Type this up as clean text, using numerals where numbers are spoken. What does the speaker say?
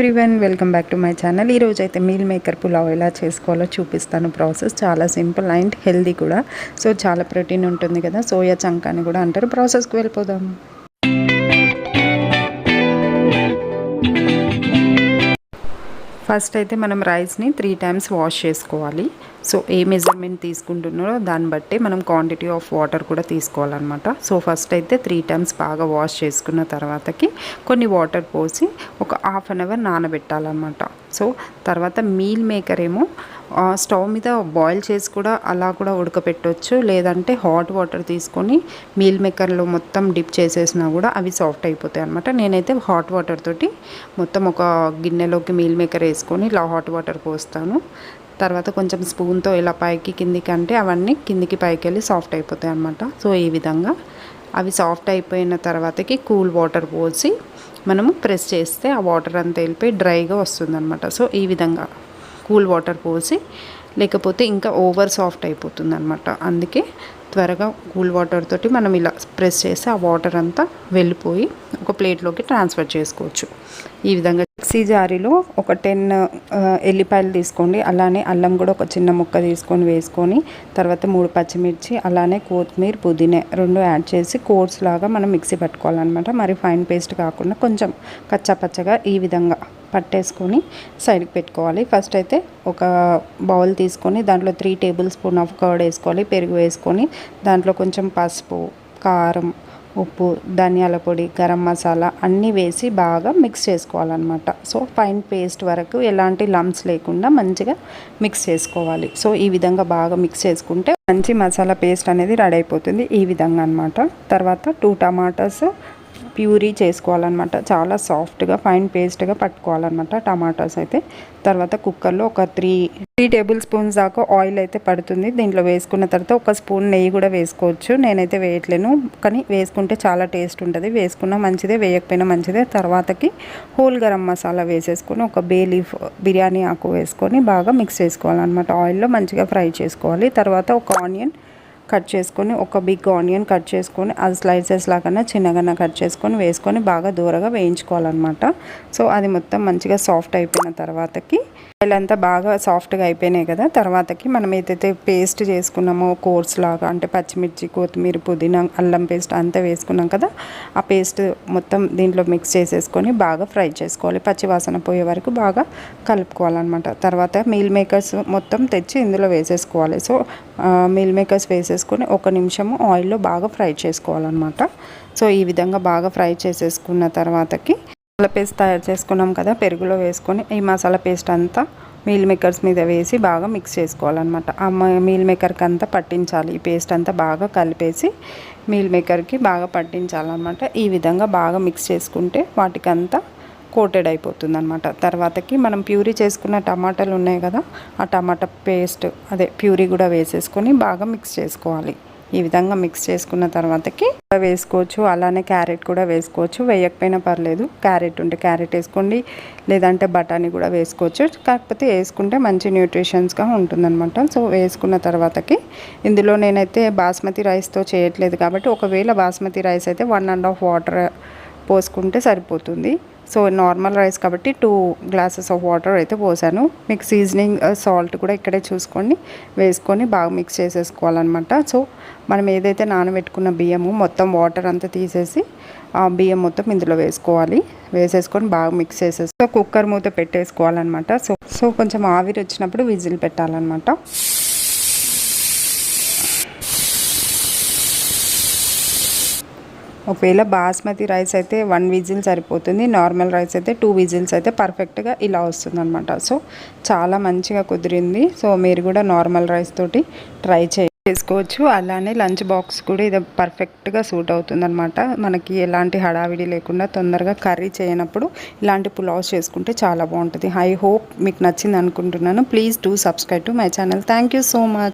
Everyone welcome back to my channel. ఈరోజు అయితే meal maker pulao ఎలా చేసుకోవాలో చూపిస్తాను. ప్రాసెస్ చాలా సింపుల్ అండ్ హెల్దీ కూడా. సో చాలా ప్రోటీన్ ఉంటుంది కదా, సోయా చంక్ అని కూడా అంటారు. ప్రాసెస్కి వెళ్ళిపోదాం. ఫస్ట్ అయితే మనం రైస్ని 3 times వాష్ చేసుకోవాలి. సో ఏ మెజర్మెంట్ తీసుకుంటున్నారో దాన్ని బట్టి మనం క్వాంటిటీ ఆఫ్ వాటర్ కూడా తీసుకోవాలన్నమాట. సో ఫస్ట్ అయితే 3 times బాగా వాష్ చేసుకున్న తర్వాతకి కొన్ని వాటర్ పోసి ఒక 1/2 hour నానబెట్టాలన్నమాట. సో తర్వాత మీల్ మేకర్ ఏమో స్టవ్ మీద బాయిల్ చేసి కూడా అలా కూడా ఉడకపెట్టవచ్చు, లేదంటే హాట్ వాటర్ తీసుకొని మీల్ మేకర్లో మొత్తం డిప్ చేసేసినా కూడా అవి సాఫ్ట్ అయిపోతాయి అనమాట. నేనైతే హాట్ వాటర్ తోటి మొత్తం ఒక గిన్నెలోకి మీల్ మేకర్ వేసుకొని ఇలా హాట్ వాటర్ పోస్తాను. తర్వాత కొంచెం స్పూన్తో ఇలా పైకి కిందికి అంటే అవన్నీ కిందికి పైకి వెళ్ళి సాఫ్ట్ అయిపోతాయి అన్నమాట. సో ఈ విధంగా అవి సాఫ్ట్ అయిపోయిన తర్వాతకి కూల్ వాటర్ పోసి మనము ప్రెస్ చేస్తే ఆ వాటర్ అంతా వెళ్ళిపోయి డ్రైగా వస్తుందన్నమాట. సో ఈ విధంగా కూల్ వాటర్ పోసి, లేకపోతే ఇంకా ఓవర్ సాఫ్ట్ అయిపోతుంది అనమాట. అందుకే త్వరగా కూల్ వాటర్ తోటి మనం ఇలా ప్రెస్ చేసి ఆ వాటర్ అంతా వెళ్ళిపోయి ఒక ప్లేట్లోకి ట్రాన్స్ఫర్ చేసుకోవచ్చు. ఈ విధంగా మిక్సీ జారీలో ఒక 10 ఎల్లిపాయలు తీసుకోండి. అలానే అల్లం కూడా ఒక చిన్న ముక్క తీసుకొని వేసుకొని, తర్వాత 3 పచ్చిమిర్చి, అలానే కొత్తిమీర, పుదీనా 2 యాడ్ చేసి కోర్స్ లాగా మనం మిక్సీ పట్టుకోవాలన్నమాట. మరి ఫైన్ పేస్ట్ కాకుండా కొంచెం కచ్చాపచ్చగా ఈ విధంగా పట్టేసుకొని సైడ్కి పెట్టుకోవాలి. ఫస్ట్ అయితే ఒక బౌల్ తీసుకొని దాంట్లో 3 tablespoons ఆఫ్ కర్డ్ వేసుకోవాలి. పెరుగు వేసుకొని దాంట్లో కొంచెం పసుపు, కారం, ఉప్పు, ధనియాల పొడి, గరం మసాలా అన్నీ వేసి బాగా మిక్స్ చేసుకోవాలన్నమాట. సో ఫైన్ పేస్ట్ వరకు ఎలాంటి లంప్స్ లేకుండా మంచిగా మిక్స్ చేసుకోవాలి. సో ఈ విధంగా బాగా మిక్స్ చేసుకుంటే మంచి మసాలా పేస్ట్ అనేది రెడీ అయిపోతుంది. ఈ విధంగా అన్నమాట. తర్వాత 2 tomatoes ప్యూరీ చేసుకోవాలన్నమాట. చాలా సాఫ్ట్గా ఫైన్ పేస్ట్గా పట్టుకోవాలన్నమాట టమాటాస్ అయితే. తర్వాత కుక్కర్లో ఒక 3 tablespoons దాకా ఆయిల్ అయితే పడుతుంది. దీంట్లో వేసుకున్న తర్వాత ఒక స్పూన్ నెయ్యి కూడా వేసుకోవచ్చు. నేనైతే వేయట్లేను, కానీ వేసుకుంటే చాలా టేస్ట్ ఉంటుంది. వేసుకున్నా మంచిదే, వేయకపోయినా మంచిదే. తర్వాతకి హోల్ గరం మసాలా వేసేసుకొని ఒక బే లీఫ్, బిర్యానీ ఆకు వేసుకొని బాగా మిక్స్ చేసుకోవాలన్నమాట. ఆయిల్లో మంచిగా ఫ్రై చేసుకోవాలి. తర్వాత ఒక ఆనియన్ కట్ చేసుకొని, ఒక బిగ్ ఆనియన్ కట్ చేసుకొని అది స్లైసెస్ లాగా చిన్నగా కట్ చేసుకొని వేసుకొని బాగా దూరగా వేయించుకోవాలన్నమాట. సో అది మొత్తం మంచిగా సాఫ్ట్ అయిపోయిన తర్వాతకి అంతా బాగా సాఫ్ట్గా అయిపోయినాయి కదా, తర్వాతకి మనం ఏదైతే పేస్ట్ చేసుకున్నామో కోర్స్ లాగా, అంటే పచ్చిమిర్చి, కొత్తిమీర, పుదీనా, అల్లం పేస్ట్ అంతా వేసుకున్నాం కదా, ఆ పేస్ట్ మొత్తం దీంట్లో మిక్స్ చేసేసుకొని బాగా ఫ్రై చేసుకోవాలి. పచ్చివాసన పోయే వరకు బాగా కలుపుకోవాలన్నమాట. తర్వాత మీల్ మేకర్స్ మొత్తం తెచ్చి ఇందులో వేసేసుకోవాలి. సో మీల్ మేకర్స్ వేసేసుకొని 1 నిమిషము ఆయిల్లో బాగా ఫ్రై చేసుకోవాలన్నమాట. సో ఈ విధంగా బాగా ఫ్రై చేసేసుకున్న తర్వాతకి మసాలా పేస్ట్ తయారు చేసుకున్నాం కదా, పెరుగులో వేసుకొని ఈ మసాలా పేస్ట్ అంతా మీల్ మేకర్స్ మీద వేసి బాగా మిక్స్ చేసుకోవాలన్నమాట. ఆ మీల్ మేకర్కి అంతా పట్టించాలి. ఈ పేస్ట్ అంతా బాగా కలిపేసి మీల్ మేకర్కి బాగా పట్టించాలన్నమాట. ఈ విధంగా బాగా మిక్స్ చేసుకుంటే వాటికంతా కోటెడ్ అయిపోతుంది అనమాట. తర్వాతకి మనం ప్యూరీ చేసుకున్న టమాటాలు ఉన్నాయి కదా, ఆ టమాటా పేస్ట్ అదే ప్యూరీ కూడా వేసేసుకొని బాగా మిక్స్ చేసుకోవాలి. ఈ విధంగా మిక్స్ చేసుకున్న తర్వాతకి వేసుకోవచ్చు. అలానే క్యారెట్ కూడా వేసుకోవచ్చు, వేయకపోయినా పర్లేదు. క్యారెట్ ఉంటే క్యారెట్ వేసుకోండి, లేదంటే బఠానీ కూడా వేసుకోవచ్చు. కాకపోతే వేసుకుంటే మంచి న్యూట్రిషన్స్గా ఉంటుందన్నమాట. సో వేసుకున్న తర్వాతకి ఇందులో నేనైతే బాస్మతి రైస్తో చేయట్లేదు కాబట్టి, ఒకవేళ బాస్మతి రైస్ అయితే 1.5 వాటర్ పోసుకుంటే సరిపోతుంది. సో నార్మల్ రైస్ కాబట్టి 2 glasses ఆఫ్ వాటర్ అయితే పోసాను. మీకు సీజనింగ్ సాల్ట్ కూడా ఇక్కడే చూసుకొని వేసుకొని బాగా మిక్స్ చేసేసుకోవాలన్నమాట. సో మనం ఏదైతే నానబెట్టుకున్న బియ్యము మొత్తం వాటర్ అంతా తీసేసి ఆ బియ్యం మొత్తం ఇందులో వేసుకోవాలి. వేసేసుకొని బాగా మిక్స్ చేసేసి కుక్కర్ మూత పెట్టేసుకోవాలన్నమాట. సో కొంచెం ఆవిరి వచ్చినప్పుడు విజిల్ పెట్టాలన్నమాట. ఒకవేళ బాస్మతి రైస్ అయితే 1 విజిల్ సరిపోతుంది. నార్మల్ రైస్ అయితే 2 విజిల్స్ అయితే పర్ఫెక్ట్గా ఇలా వస్తుందన్నమాట. సో చాలా మంచిగా కుదిరింది. సో మీరు కూడా నార్మల్ రైస్ తోటి ట్రై చేసుకోవచ్చు. అలానే లంచ్ బాక్స్ కూడా ఇది పర్ఫెక్ట్గా సూట్ అవుతుందన్నమాట. మనకి ఎలాంటి హడావిడి లేకుండా తొందరగా కర్రీ చేయనప్పుడు ఇలాంటి పులావ్స్ చేసుకుంటే చాలా బాగుంటుంది. ఐ హోప్ మీకు నచ్చింది అనుకుంటున్నాను. Please do subscribe to my channel. Thank you so much.